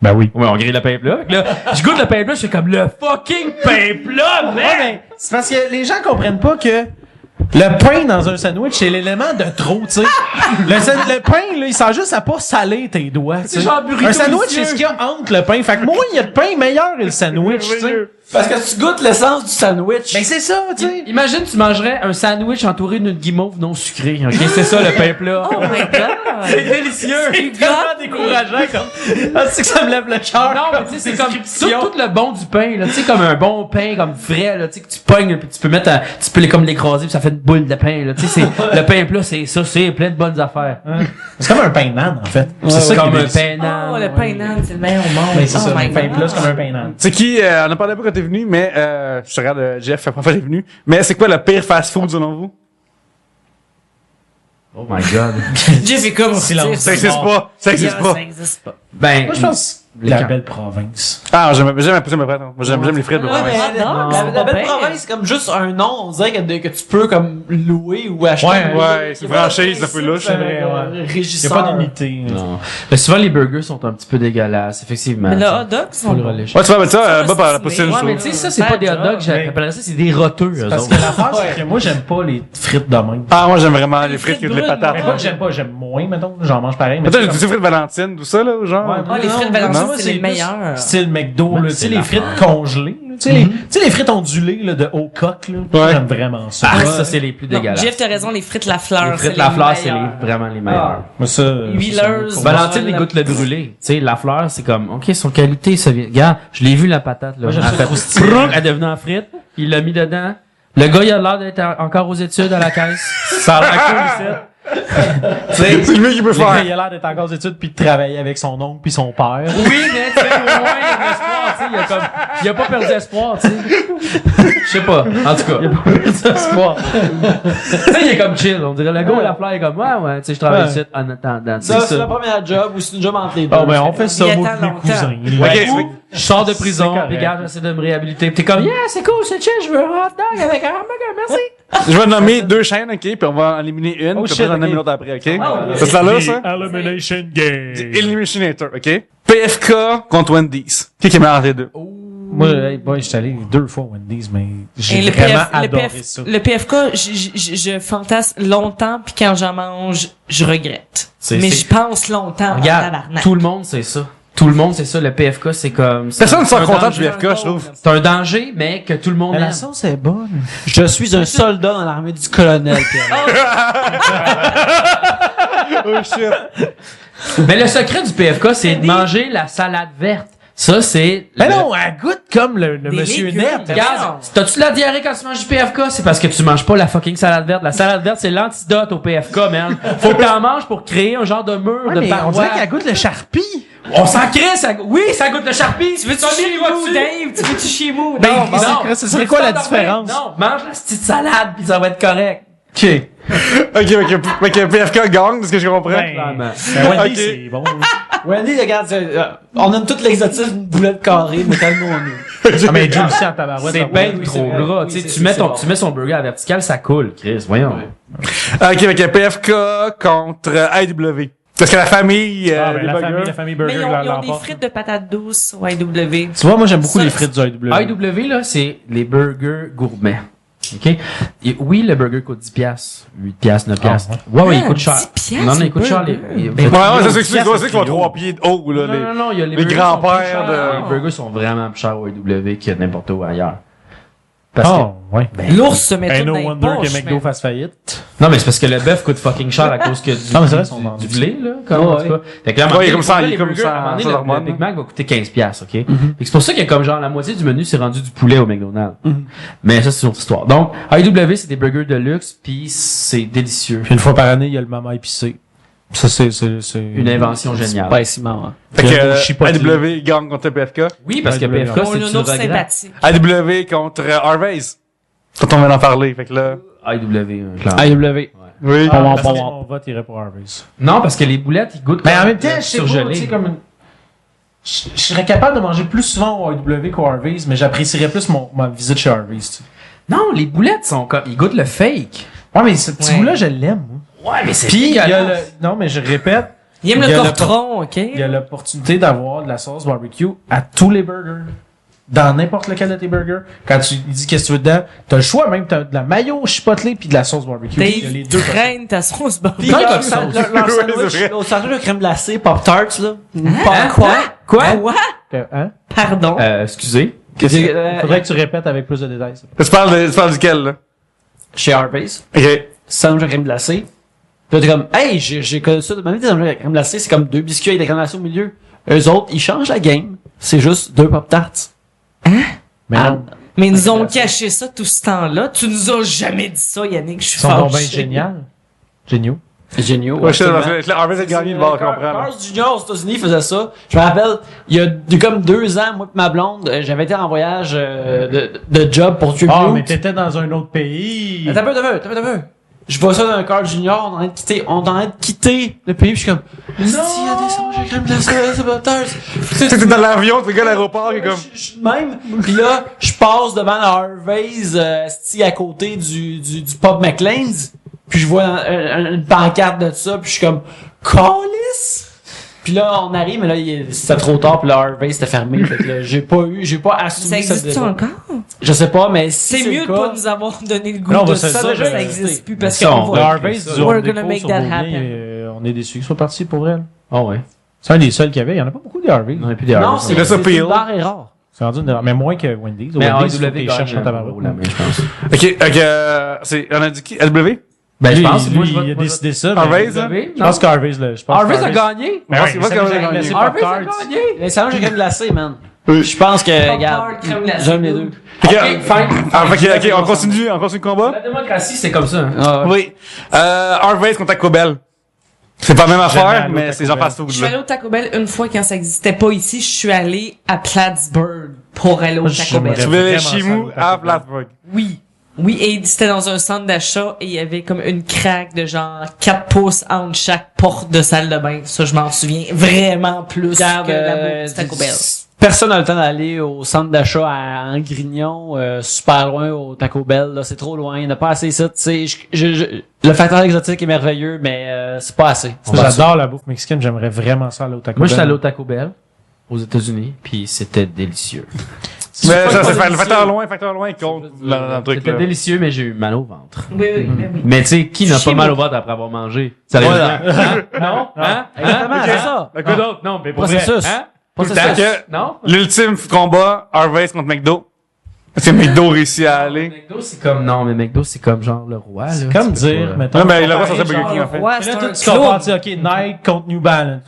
Ben oui. Ouais, on grille le pain plat. Là, je goûte le pain plat, je fais comme, le fucking pain plat, man! Ouais, mais c'est parce que les gens comprennent pas que le pain dans un sandwich, c'est l'élément de trop, tu sais. Le pain, là, il sert juste à pas saler tes doigts, tu sais. genre burrito Un sandwich, vicieux. c'est ce qu'il y a entre le pain. Fait que moins il y a de pain, meilleur est le sandwich, tu sais. Parce que tu goûtes l'essence du sandwich. Ben c'est ça, tu sais. Imagine, tu mangerais un sandwich entouré d'une guimauve non sucrée, ok? C'est ça, le pain plat. Oh my god! délicieux! C'est tellement décourageant comme. Ah, c'est que ça me lève le cœur. Non, mais tu sais, c'est comme tout le bon du pain, là. Tu sais, comme un bon pain, comme vrai, là. Tu sais, que tu pognes, puis tu peux mettre, tu peux comme l'écraser, puis ça fait une boule de pain, là. Tu sais, le pain plat, c'est ça, c'est plein de bonnes affaires. C'est comme un pain nan, en fait. C'est ça comme qui est un délicieux. pain nan. Oh, le pain nan, c'est le meilleur au monde. Ben, c'est ça, Oh my un pain God. plat, c'est comme un pain nan. C'est qui, on a parlé un peu quand t'es venu, mais je te regarde, Jeff, la première fois t'es venu. Mais c'est quoi le pire fast-food selon vous? Oh my god. Jeff est comme Silence. Ça existe pas. Ça existe pas. Ça existe pas. Ben, Moi, je pense Les la camps. belle province. Ah, j'aime la poutine, moi, j'aime les frites, Ouais, ouais. mais Ah, non, la c'est pas belle pire. province, c'est comme juste un nom. On dirait que tu peux comme louer ou acheter. Ouais, c'est une franchise, un peu louche. C'est vrai, ouais. Il n'y a Régisseur. pas d'unité. non. Mais souvent, les burgers sont un petit peu dégueulasses, effectivement. Mais le hot dog, Faut le relâcher. Ouais, tu vas mettre ça, Ça, bas par la c'est poutine, stylé. je Ouais, mais trouve. tu sais, ça, c'est pas des hot dogs, j'appellerais ça, c'est des roteux, eux Parce autres. que l'affaire, c'est que moi, j'aime pas les frites de même. Ah, moi, j'aime vraiment les frites que les brunes, patates. Mais pas que j'aime pas, j'aime moins, mettons. J'en mange pareil. Mais Peut-être tu des sais, frites Valentine, tout ça, là, genre. Ouais, Ah, les frites non, Valentine, moi, c'est les plus meilleurs. Style McDo, là. Tu sais, c'est les la frites fin. congelées, là. Tu sais, les frites ondulées, là, de haut coq, là. Ouais. J'aime vraiment ça. Ah, ça, c'est les plus Non, dégueulasses. Jeff, t'as raison, les frites la fleur. Les frites c'est la fleur, c'est meilleurs. vraiment les meilleurs. Moi, ça. Huileuse. Valentine, les gouttes le brûlé. Tu sais, la fleur, c'est comme, OK, son qualité, ça vient. Regarde, je l'ai vu, la patate, là. Moi, j'aime Elle ça fait croustillant. prrrr, elle est devenue en frite, puis il l'a mis dedans. Le gars, il a l'air d'être encore aux études à la caisse. Ça a l'air cool, ici. C'est le mieux qu'il peut Le gars, faire. il a l'air d'être encore aux études puis de travailler avec son oncle puis son père. Oui, mais tu sais, au moins, il y a de l'espoir, tu sais. il a pas perdu espoir, tu sais. Je sais pas. En tout cas. Il a pas perdu espoir. Tu sais, il est comme chill. On dirait le gars, la fleur est comme, ouais, tu sais, je travaille ici en attendant. Ça, c'est la première job ou c'est une job entre les deux. Ah, ben, on fait ça, Il moi, attend pis mes cousins. Ok, Je sors de prison, C'est puis correct. gars, j'essaie de me réhabiliter. Pis t'es comme, yeah, c'est cool, c'est chill, je veux un hot dog avec un hamburger, merci. Je vais nommer 2 chaînes, ok, puis on va en éliminer une, Oh, puis shit, après on en ok. nommer une autre après, ok? Ah, Ça se là, ça? Elimination Game. Eliminator, ok? PFK contre Wendy's. Qui est meilleur entre les deux? Moi, hey, boy, j'étais allé 2 fois au Wendy's, mais Et j'ai le, vraiment PF, le, adoré PF, ça. le PFK, je fantasme longtemps, puis quand j'en mange, je regrette. Mais je pense longtemps en Regarde, tabarnak. tout le monde sait ça. Tout le monde sait ça, le PFK, c'est comme... Personne ne c'est s'en un content du danger. PFK, je trouve. C'est un danger, mais que tout le monde Mais la aime. sauce est bonne. Je suis un soldat dans l'armée du colonel, Pierre. Oh shit. Mais le secret du PFK, c'est de manger la salade verte. Ça, c'est... Mais le- non, elle goûte comme le Des monsieur légumes. net. Regarde, t'as-tu la diarrhée quand tu manges du PFK? C'est parce que tu manges pas la fucking salade verte. La salade verte, c'est l'antidote au PFK, man. Faut que t'en manges pour créer un genre de mur Ouais, de mais on parois. dirait qu'elle goûte le charpie. On s'en crée, ça... Oui, ça goûte le charpie. Tu veux-tu T'as mis chez le doigt Mou, dessus. Dave? Tu veux-tu chez Mou? Ben, Dave? non. ce serait quoi la différence? Non, mange la petite salade pis ça va être correct. Ok. Ok, PFK gagne, de ce que je comprends. Clairement. Wendy's, Ok. c'est bon. Wendy, regarde, on aime tout l'exotisme d'une boulette carrée, mais calmons-nous. Ah, mais juicy en tabarouette. C'est en bien plus. trop vrai. gras. Oui, Tu sais, c'est- tu mets c'est ton, bon. tu mets son burger à vertical, ça coule, Chris. Voyons. Ok, PFK contre IW. Parce que la famille, Ah, ben, des la burgers. famille Mais Burger ils ont des l'emporte. frites de patates douces au IW. Tu vois, moi, j'aime beaucoup Ça, les frites du IW. IW, là, c'est les burgers gourmets. OK? Et oui, le burger coûte 10 piastres, 8 piastres, 9 piastres. Ouais, il Ah, coûte cher. 10 piastres, Non, non, il le coûte cher. burger. Les... Ouais, c'est ça que tu vois 3 pieds de haut, là. Non, non, non, il y a les les burgers grands-pères sont plus chers. de- Les burgers sont vraiment plus chers au IW que n'importe où ailleurs. Parce Oh, ouais. L'ours se met Hey, tout no dans les wonder que poches, McDo man. fasse faillite. que... Non, mais c'est parce que le bœuf coûte fucking cher à cause que Ah, mais c'est vrai, ils sont vendus. du blé, là, comme, Ouais, en tout cas. Fait que là, à un Ouais, moment il est donné, comme ça, les il est comme burgers, ça, à un moment donné, sans le hormones, Big là. Mac va coûter 15 piastres, OK? Fait que c'est pour ça qu'il y a comme genre la moitié du menu, c'est rendu du poulet au McDonald's. Mais ça, c'est une autre histoire. Donc, IW, c'est des burgers de luxe, puis c'est délicieux. Puis une fois par année, il y a le maman épicé. Ça, c'est Une invention géniale. Pas si marrant. Fait Il y a que un chipotle. IW gagne contre PFK. Oui, parce que IW, PFK, On c'est a tu un le ours regrettes. sympathique. IW contre Harvey's. Quand on vient d'en parler, fait que là. IW, clairement. IW. Oui. Ah, Bon, parce bon, que bon. mon vote irait pour Harvey's. Non, parce que les boulettes, ils goûtent Mais comme en même temps, le je sais pas, surgelé. tu sais, comme une... Je serais capable de manger plus souvent au IW qu'au Harvey's, mais j'apprécierais plus ma visite chez Harvey's, tu sais. Non, les boulettes sont comme, ils goûtent le fake. Ouais, mais ce petit Ouais. goût-là, je l'aime, moi. Ouais, mais c'est Puis, il y a le... dégueulasse. Non, mais je répète, Il aime Il y le a le cortron, OK? il y a l'opportunité d'avoir de la sauce barbecue à tous les burgers. Dans n'importe lequel de tes burgers. Quand tu dis qu'est-ce que tu veux dedans, t'as le choix même, t'as de la mayo chipotlée puis de la sauce barbecue. Il y a les deux. Dave traîne ta sauce Puis barbecue. leur sandwich, c'est vrai. leur sandwich de crème glacée, Pop-Tarts, là. Hein? Quoi? Quoi? Quoi? Hein? Pardon. Excusez. Faudrait que tu répètes avec plus de détails. ça. Tu parles duquel, là? Chez Harvey's. Ok. Sandwich de crème glacée. Puis là, t'es comme, hey, j'ai connu ça de ma vie, des sandwichs de crème glacée, c'est comme 2 biscuits avec de la crème glacée au milieu. Eux autres, ils changent la game. C'est juste 2 Pop-Tarts. Mais Ah, non, Mais ils nous ont caché ça tout ce temps-là. Tu nous as jamais dit ça, Yannick. Je suis ils sont donc bien fâché. géniaux. Géniaux. Géniaux. Ouais, je sais, absolument. Harvey's a gagné le bord, je comprends. là. Carl's Jr. aux États-Unis faisait ça. Je me rappelle, il y a comme 2 ans, moi et ma blonde, j'avais été en voyage de job pour Tribute. Ah, mais t'étais dans un autre pays. T'as peu. Je vois ça dans un Carl Junior, on est en train de quitter le pays, puis je suis comme, si, il y a des sandwichs de crème glacée, c'est pas tard. T'es dans l'avion, t'es le gars à l'aéroport, qui est comme. Je suis de même. Puis là, je passe devant le Harvey's, à côté du pub McLean's. Puis je vois une pancarte de ça, puis je suis comme, Callis? Puis là, on arrive, mais là, c'était trop tard, puis le Harvey's était fermé. Fait que là, j'ai pas assumé Ça existe cette- ça encore? Je sais pas, mais si C'est mieux le de cas, pas nous avoir donné le goût Non, on de va se ça. le dire, Ça existe plus parce ça, qu'on on Le va. Harvey's du We're Home gonna Depot make sur that Beaubien, happen. on est déçus qu'ils soient partis pour elle. Ah ouais. C'est un des seuls qu'il y avait. Il y en a pas beaucoup des Harvey's. On a plus des non, Harvey's. c'est Le Sopil. une barre est rare. C'est rendu une... Mais moins que Wendy's. Mais Wendy's, il faut AEW qu'ils cherchent en tabarouette. la main, je pense. Ok, on a dit qui? AW? Ben, Lui, je pense, moi, lui, je vote- il a moi, je décidé ça. mais- Harvey's, hein? Je pense qu'Harvey's, là. Je pense Harvey's a qu'Harvey's- gagné? Mais Ouais, ouais, c'est pas ça, ce qu'on j'ai a gagné. glacé Harvey's a Pop-Tarts. gagné? Les sandwichs de crème glacée, man. Je pense que, regarde, crème glacée. j'aime les deux. Ok, fine. ah, ok, on continue le combat? La démocratie, c'est comme ça. hein. Ah, ouais. Oui. Harvey's contre Taco Bell. C'est pas la même Jamais affaire, allé au mais Taco c'est genre Bell. fast-food, Je suis allée là. au Taco Bell une fois quand ça existait pas ici. Je suis allée à Plattsburgh pour aller au Moi, Taco j'aimerais Bell. Tu veux les vraiment ça, chimous au Taco à Bell. Plattsburgh. Oui. Oui, et c'était dans un centre d'achat et il y avait comme une craque de genre 4 pouces entre chaque porte de salle de bain. Ça, je m'en souviens vraiment plus Regarde, que la bouffe du Taco Bell. personne n'a le temps d'aller au centre d'achat en Grignon, super loin au Taco Bell. Là, c'est trop loin. Il n'y en a pas assez ça. Tu sais, le facteur exotique est merveilleux, mais c'est pas assez. C'est pas assez. J'adore la bouffe mexicaine, j'aimerais vraiment ça aller au Taco Moi, Bell. j'étais allé au Taco Bell aux États-Unis, puis c'était délicieux. Mais pas ça, pas c'est le délicieux. facteur loin compte dans le truc, C'était là. délicieux, mais j'ai eu mal au ventre. Oui, oui, oui. Mais tu sais, qui n'a Chez pas mal moi. au ventre après avoir mangé? Sérieusement? Non? Hein? Exactement, c'est ça. Quoi d'autre? Non, mais pour vrai. Processus. Hein? Processus. Fait que, Non? l'ultime combat, Harvey's contre McDo. Est-ce que McDo réussit à aller? McDo, c'est comme, non, mais McDo, c'est comme genre le roi, là. C'est comme Tu peux dire, pas- mettons. Non, mais le roi, comparer ça serait Burger genre- King, en fait. Ouais, Mais c'est là, un toi, tu compares, club. tu sais, OK, Nike contre New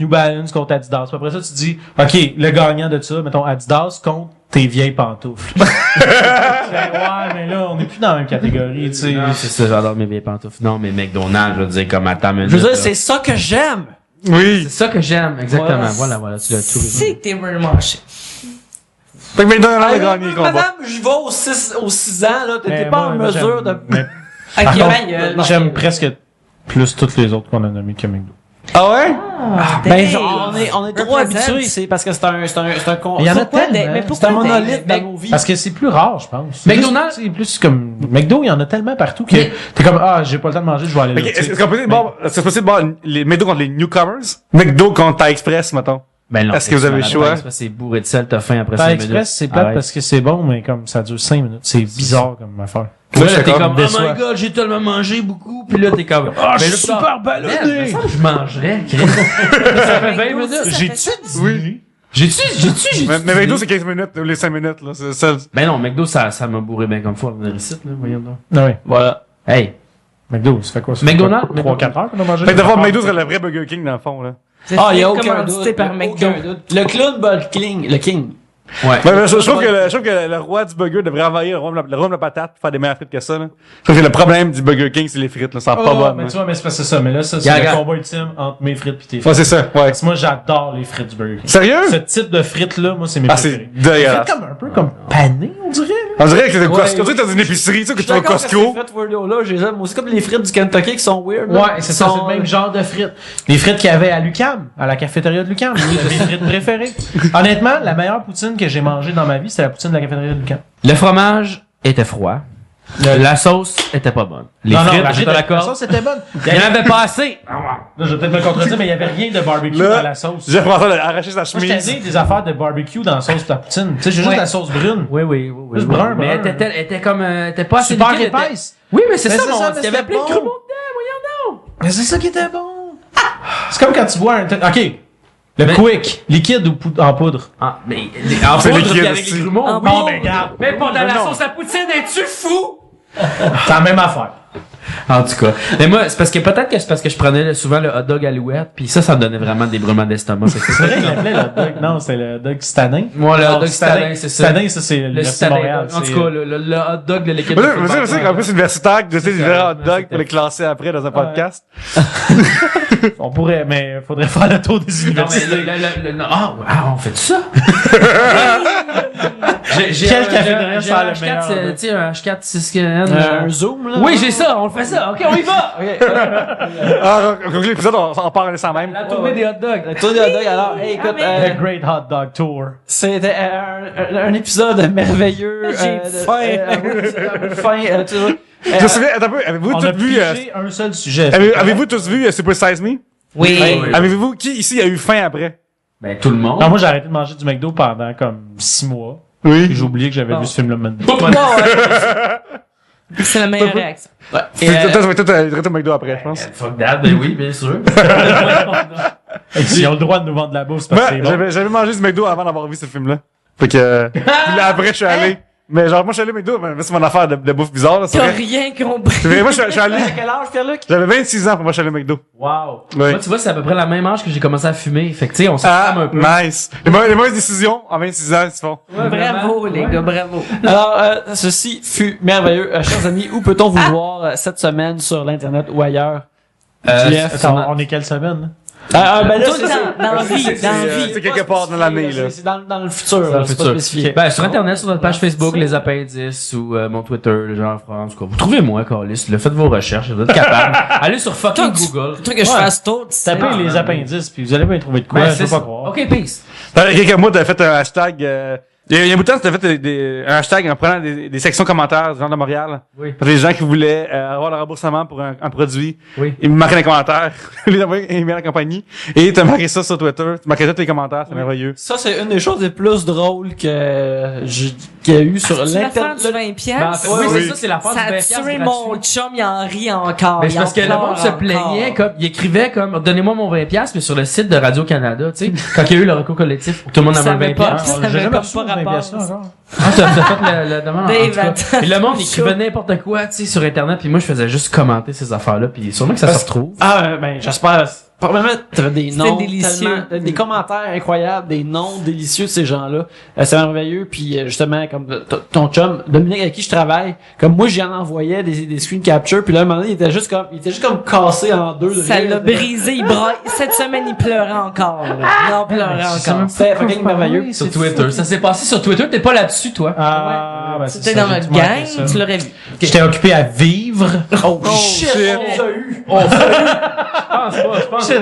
Balance contre Adidas. Puis après ça, tu dis, OK, le gagnant de ça, mettons Adidas contre tes vieilles pantoufles. Ouais, mais là, on n'est plus dans la même catégorie, tu sais. Non, c'est ça, j'adore mes vieilles pantoufles. Non, mais McDonald's, je veux dire, comme, attends, Je veux dire, c'est ça que j'aime. Oui. C'est ça que j'aime, exactement. Voilà. Voilà, tu l'as tout résumé. C'est que t'es remanché. Fait que McDonald's a Ah, gagné le combat. madame, j'y vais aux 6 ans, là. T'étais Mais pas moi, en moi, mesure j'aime- de... mais Ok, par contre, ma gueule. j'aime presque plus toutes les autres qu'on a nommées que McDo. Ah ouais? Ah, Ben, damn. on est trop Represent. habitués, c'est parce que c'est un con. Il y en a Pourquoi tellement. mais C'est pourquoi un monolithe des- dans nos vies. Parce que c'est plus rare, je pense. McDonald's- C'est plus comme, McDo, il y en a tellement partout que t'es comme, ah, j'ai pas le temps de manger, je vais aller là. Ok, tu sais. est-ce qu'on peut dire, bon, c'est possible de voir les McDo contre les newcomers? McDo contre Thai Express, mettons. Ben non. Est-ce que vous avez le choix? C'est bourré de sel, t'as faim après Thai 5 minutes. Express, c'est plate Arrête. parce que c'est bon, mais comme ça dure 5 minutes. C'est bizarre comme affaire. Moi, Là, je suis t'es d'accord. comme, oh Déçoit. my god, j'ai tellement mangé beaucoup. Puis là, t'es comme, ah, je suis super ballonné. Je mangerais. Chris. Ça fait 20 minutes. J'ai-tu dit? Oui. J'ai-tu? Mais McDo, c'est 15 minutes, ou les 5 minutes, là. C'est ça. Ben non, McDo, ça m'a bourré bien comme fois. On a réussite, là, voyons donc. Ah oui. Voilà. Hey. McDo, ça fait quoi? Ça McDonald's? 3-4 heures qu'on a mangé? Fait que d'abord, McDo serait le vrai Burger King, dans le fond, là. Ah, il y a aucun commandité doute. par McDo. Aucun doute. Le clown bat le King. Ouais. Ouais, mais je trouve que le roi du burger devrait envahir le roi de la patate pour faire des meilleures frites que ça, là. Je trouve que le problème du Burger King, c'est les frites, là. Ça sent pas bon. mais tu vois, mais c'est pas ça. Mais là, ça, c'est Regarde, le regarde. combat ultime entre mes frites pis tes frites. Ouais, c'est ça, ouais. Parce que moi, j'adore les frites du Burger King. Sérieux? Ce type de frites-là, moi, c'est mes Ah, c'est préférées. Frites dégueulasse. comme un peu comme panées, on dirait. On dirait que c'est Ouais, Costco. Tu sais, t'as une épicerie, tu sais, que tu vas au Costco. Les frites weirdo-là, je les aime aussi comme les frites du Kentucky qui sont weird. là. Ouais, c'est ça, Sont- c'est le même genre de frites. Les frites qu'il y avait à Lucam, à la cafétéria de Lucam. C'est mes frites préférées. Honnêtement, la meilleure poutine que j'ai mangée dans ma vie, c'est la poutine de la cafétéria de Lucam. Le fromage était froid. La sauce était pas bonne. Les Non, non, frites, la j'étais la d'accord. sauce était bonne. Il y en avait pas assez. Là, je vais peut-être me contredire, mais il y avait rien de barbecue Là, dans la sauce. J'ai commencé à arracher sa Moi, je t'ai chemise. dit des affaires de barbecue dans la sauce de la poutine. Tu sais, j'ai juste Ouais. la sauce brune. Oui. Juste brun, Mais brun. elle était comme, était pas assez Super liquide, elle était- épaisse. Oui, mais c'est Mais ça, c'est mon, ça, mais il y avait c'était plein de bon. grumeaux dedans, voyons donc. Mais c'est ça qui était bon. C'est comme quand tu bois un... OK. Le Mais- Quick, liquide ou en poudre? Ah, mais, en C'est poudre, liquide puis avec aussi. les grumeaux, En oui. poudre. mais regarde. Mais pas dans Mais la non. sauce à poutine, es-tu fou? C'est la même affaire. En tout cas. Mais moi, c'est parce que peut-être que c'est parce que je prenais souvent le hot dog alouette, puis ça me donnait vraiment des brûlements d'estomac. Fait que C'est vrai qu'il l'appelait le hot dog. Non, c'est le hot dog citadin. Moi, le Non, hot dog citadin, c'est ça. Citadin, ça, c'est Le l'Université de citadin. Montréal. En tout cas, le hot dog de l'équipe Mais de là, football. tu sais qu'en plus, universitaire, tu sais, des vrais hot dogs c'était- pour les classer après dans un podcast. On pourrait, mais faudrait faire le tour des Non, mais universités. non, on fait ça? J'ai Quel cafétéria ça a le meilleur, H4, là? tu sais, un H4 6N. Un zoom, là. Oui, j'ai ça, on le fait ça. OK, on y va! Ah, donc l'épisode, on part sans même. La tournée des hot dogs. La tournée de hot dog, alors, hey, écoute, The Great Hot Dog Tour. c'était un épisode merveilleux. J'ai Fin, tu vois. Je me souviens, attends un peu, avez-vous On a tous vu, pigé un seul sujet. avez-vous tous vu Super Size Me? Oui. Oui. Avez-vous, qui ici a eu faim après? Ben, tout le monde. Non, moi, j'ai arrêté de manger du McDo pendant comme 6 mois. Oui. J'ai oublié que j'avais vu ce film-là maintenant. C'est la meilleure réaction. Et, Toi, t'as au McDo après, je pense. Fuck that, ben oui, bien sûr. Ils ont le droit de nous vendre de la bouffe, c'est parce que Moi, c'est bon. j'avais mangé du McDo avant d'avoir vu ce film-là. Fait que, puis là, après, je suis allé. Mais genre, moi, je suis allé au McDo, mais c'est mon affaire de bouffe bizarre, là, c'est T'as vrai. rien compris. C'est vrai, moi, je suis allé, à quel âge, Pierre-Luc? j'avais 26 ans pour moi, je suis allé au McDo. Wow. Oui. Moi, tu vois, c'est à peu près la même âge que j'ai commencé à fumer. Fait que, tu sais, on se Ah, calme un peu. nice. Les mauvaises décisions, en 26 ans, ils se font. Bravo, les gars, bravo. Alors, ceci fut merveilleux. Chers amis, où peut-on vous voir cette semaine sur l'Internet ou ailleurs? Attends, on est quelle semaine, là? Ben là, Tout le temps, dans la vie, dans la vie. C'est quelque part dans l'année, là. C'est dans le futur, Dans le c'est pas futur. spécifié. Ben, sur Internet, sur notre page Facebook, Les Appendices, ou mon Twitter, le Jean-France, quoi. Vous trouvez-moi, Carlis. Faites vos recherches, vous êtes capable. Allez sur fucking Google. Le truc que je fasse tout, c'est... Tapez les appendices, puis vous allez bien trouver de quoi, Ben, je c'est peux pas ça. croire. OK, peace. Il y a quelques mois, t'as fait un hashtag, il y a un bout de temps, t'as fait un hashtag en prenant des sections commentaires du genre de Montréal. Oui. Pour les gens qui voulaient avoir le remboursement pour un produit. Oui. Ils me marquaient dans les commentaires. Ils les envoyaient un email à la compagnie. Et t'as marqué ça sur Twitter. Tu marquais tous les commentaires. C'est merveilleux. Ça, c'est une des choses les plus drôles qu'il y a eu sur Tu l'affaire du l'internet. 20$? Ben, en fait, oui, c'est ça, c'est la phase Ça du a 20$ tué gratuit. mon chum, il en rit encore. Mais c'est il parce en que le pleure monde se encore. plaignait comme, il écrivait comme, donnez-moi mon 20$, mais sur le site de Radio-Canada, tu sais, quand il y a eu le recours collectif, où tout le monde avait Ça un avait 20$. pas- J'ai ça avait jamais comme reçu pas de 20 rapport, piastres, là, ça. encore. Ah, t'as fait la demande en Dave, tout cas. attends. Et le monde écrivait n'importe quoi, tu sais, sur Internet, puis moi, je faisais juste commenter ces affaires-là, puis sûrement que ça se retrouve. Ah, ben, j'espère. Probablement, t'avais des C'était noms délicieux. tellement, des commentaires incroyables, des noms délicieux de ces gens-là. C'est merveilleux. Puis justement, comme ton chum Dominique avec qui je travaille, comme moi, j'y en envoyais des screen capture. Puis là, à un moment donné, il était juste comme cassé en deux. de Ça rire. l'a brisé, il braille. Cette semaine, il pleurait encore, là. Il en pleurait encore. C'était fucking merveilleux. Sur Twitter. Ça s'est passé sur Twitter, t'es pas là-dessus, toi. Ah, ben, c'est C'était ça, dans j'ai notre tout manqué gang, ça. tu l'aurais vu. J'étais occupé à vivre. Oh, shit, shit. on les a eu. Je pense pas.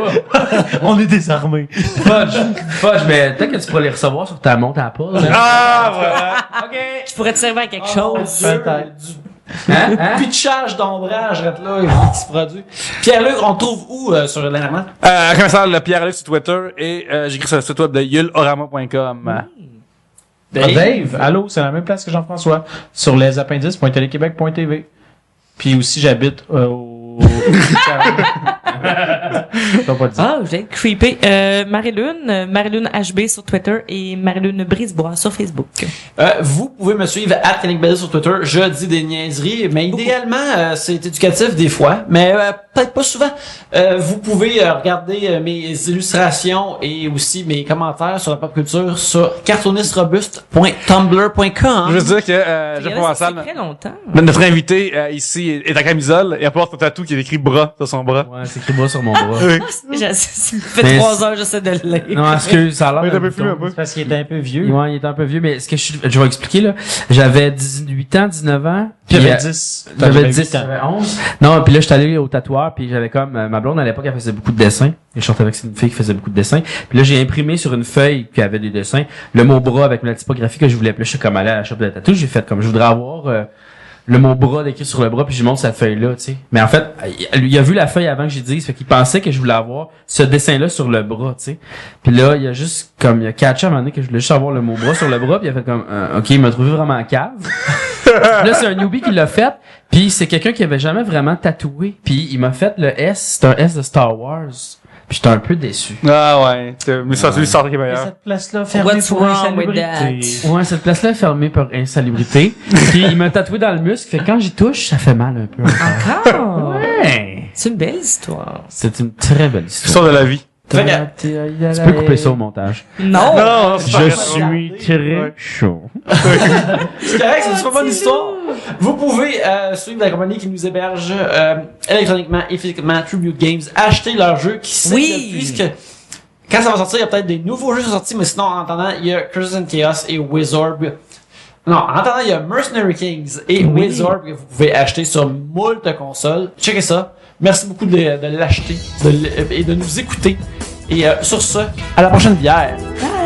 On est désarmés. Fudge, mais peut-être que tu pourrais les recevoir sur ta montre à pas, là. Ah, voilà. OK. Je pourrais te servir à quelque chose. Peut-être. Hein? Pitchage d'ombrage, là, qui se produit. Pierre-Luc, on te trouve où sur l'internet? Comme le Pierre-Luc sur Twitter et j'écris sur le site web de yulorama.com. Dave, allô, c'est la même place que Jean-François. Sur lesappendices.téléquébec.tv. Puis aussi, j'habite au... T'as pas dit. Ah, j'ai creepé. Marilyn HB sur Twitter et Marilyn Brisebois sur Facebook. Vous pouvez me suivre @KennickBelly sur Twitter. Je dis des niaiseries, mais idéalement, c'est éducatif des fois, mais peut-être pas souvent. Vous pouvez regarder mes illustrations et aussi mes commentaires sur la pop culture sur cartoonnistrobuste.tumblr.com. Je veux dire que Jeff C'est Provençal, très longtemps. notre invité ici est en camisole et apporte un tatou qui est écrit bras sur son bras. Ouais, c'est écrit bras sur mon bras. Ça fait Mais 3 heures, j'essaie de le lire. Non, excuse, ça a l'air Mais t'as d'un peu plus, bouton. un peu. C'est parce qu'il était un peu vieux. Ouais, il est un peu vieux, mais ce que je vais expliquer, là. J'avais 18 ans, 19 ans. Puis, J'avais 10. J'avais J'avais 10, 8 ans. j'avais 11. Non, puis là, j'étais allé au tatoueur, puis j'avais comme, ma blonde, à l'époque, elle faisait beaucoup de dessins. Et je sortais avec une fille qui faisait beaucoup de dessins. Puis là, j'ai imprimé sur une feuille qui avait des dessins, le mot bras avec la typographie que je voulais. Puis là, je suis comme allé à la shop de tatou, j'ai fait comme, je voudrais avoir, le mot bras décrit sur le bras, puis je lui montre cette feuille-là, tu sais. Mais en fait, il a vu la feuille avant que j'y dise, fait qu'il pensait que je voulais avoir ce dessin-là sur le bras, tu sais. Puis là, il a juste, comme, il a catché à un moment donné que je voulais juste avoir le mot bras sur le bras, puis il a fait comme, ok, il m'a trouvé vraiment cave. Là, c'est un newbie qui l'a fait, puis c'est quelqu'un qui avait jamais vraiment tatoué, puis il m'a fait le S, c'est un S de Star Wars. Puis j'étais un peu déçu. Ah ouais, mais ça, c'est l'histoire qui est Et meilleure. cette place-là fermée What's pour wrong with insalubrité. Ouais, cette place-là est fermée par insalubrité. Puis il m'a tatoué dans le muscle, fait que quand j'y touche, ça fait mal un peu. Encore? Ouais. C'est une belle histoire. C'est une très belle histoire. Histoire de la vie. Fait que- Tu peux couper ça au montage. Non! Non, c'est pas Je grave. suis très Ouais. chaud. C'est correct, c'est une super bonne histoire. Vous pouvez suivre la compagnie qui nous héberge électroniquement et physiquement, Tribute Games, acheter leurs jeux qui sait Oui. puisque quand ça va sortir, il y a peut-être des nouveaux jeux qui sont sortis, mais sinon, en attendant, il y a Curses and Chaos et Wizorb. Non, en attendant, il y a Mercenary Kings et Wizorb que vous pouvez acheter sur moult consoles. Checkez ça. Merci beaucoup de l'acheter et de nous écouter. Et sur ce, à la prochaine bière. Bye.